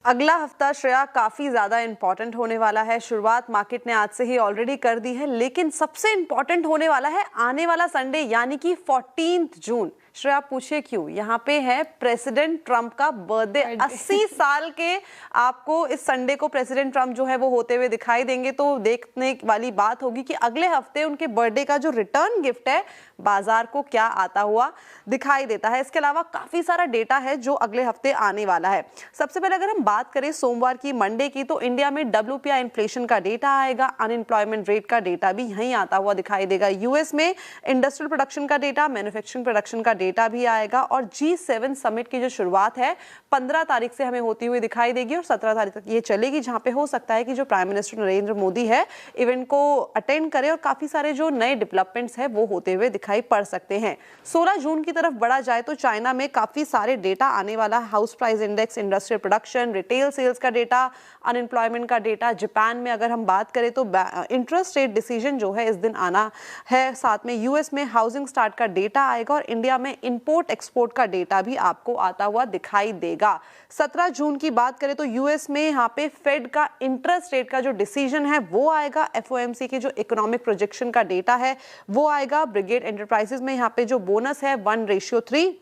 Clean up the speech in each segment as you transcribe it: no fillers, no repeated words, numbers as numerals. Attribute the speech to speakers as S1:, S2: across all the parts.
S1: अगला हफ्ता श्रेया काफी ज्यादा इंपॉर्टेंट होने वाला है। शुरुआत मार्केट ने आज से ही ऑलरेडी कर दी है, लेकिन सबसे इंपॉर्टेंट होने वाला है आने वाला संडे यानी कि 14 जून। श्रेया पूछे क्यों? यहाँ पे है प्रेसिडेंट ट्रंप का बर्थडे। 80 साल के आपको इस संडे को प्रेसिडेंट ट्रंप जो है वो होते हुए दिखाई देंगे, तो देखने वाली बात होगी कि अगले हफ्ते उनके बर्थडे का जो रिटर्न गिफ्ट है बाजार को क्या आता हुआ दिखाई देता है। इसके अलावा काफी सारा डेटा है जो अगले हफ्ते आने वाला है। सबसे पहले अगर हम बात करें सोमवार की, मंडे की, तो इंडिया में WPI इन्फ्लेशन का डेटा आएगा, अनएम्प्लॉयमेंट रेट का डेटा भी यहीं आता हुआ दिखाई देगा। यूएस में इंडस्ट्रियल प्रोडक्शन का डेटा, मैन्युफैक्चरिंग प्रोडक्शन का डेटा भी आएगा। और G7 समिट की जो शुरुआत है 15 तारीख से हमें होती हुई दिखाई देगी और 17 तारीख तक ये चलेगी, जहां पे हो सकता है कि जो प्राइम मिनिस्टर नरेंद्र मोदी है इवेंट को अटेंड करे और काफी सारे जो नए डेवलपमेंट्स है वो होते हुए दिखाई पड़ सकते हैं। 16 जून की तरफ बढ़ा जाए तो चाइना में काफी सारे डेटा आने वाला है। House price index, industrial production, retail sales का डेटा, अनएम्प्लॉयमेंट का डेटा। जापान में अगर हम बात करें तो इंटरेस्ट रेट डिसीजन जो है इस दिन आना है। साथ में यूएस में हाउसिंग स्टार्ट का डेटा आएगा और इंडिया में इंपोर्ट एक्सपोर्ट का डेटा भी आपको आता हुआ दिखाई देगा। 17 जून की बात करें तो यूएस में यहाँ पे फेड का इंटरेस्ट रेट का जो डिसीजन है वो आएगा। FOMC के जो इकोनॉमिक प्रोजेक्शन का डेटा है वो आएगा। ब्रिगेड एंटरप्राइजेस में यहाँ पे जो बोनस है 1:3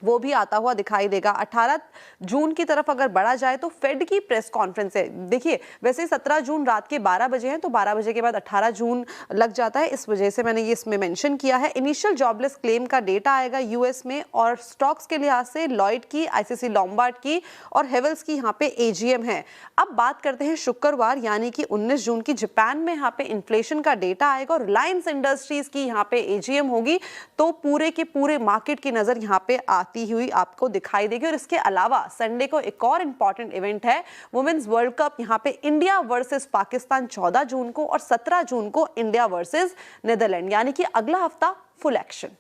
S1: वो भी आता हुआ दिखाई देगा। 18 जून की तरफ अगर बढ़ा जाए तो फेड की प्रेस कॉन्फ्रेंस है। देखिए, वैसे 17 जून रात के 12 बजे हैं, तो 12 बजे के बाद 18 जून लग जाता है, इस वजह से मैंने ये इसमें मेंशन किया है। इनिशियल जॉबलेस क्लेम का डेटा आएगा यूएस में, और स्टॉक्स के लिहाज से लॉयड की, ICC लॉम्बार्ड की और हेवल्स की यहाँ पे AGM है। अब बात करते हैं शुक्रवार यानी कि 19 जून की। जापान में यहाँ पे इन्फ्लेशन का डेटा आएगा और रिलायंस इंडस्ट्रीज की यहाँ पे AGM होगी, तो पूरे के पूरे मार्केट की नजर यहाँ पे आती हुई आपको दिखाई देगी। और इसके अलावा संडे को एक और इंपॉर्टेंट इवेंट है, वुमेन्स वर्ल्ड कप। यहाँ पे इंडिया वर्सेस पाकिस्तान 14 जून को और 17 जून को इंडिया वर्सेस नीदरलैंड, यानी कि अगला हफ्ता फुल एक्शन।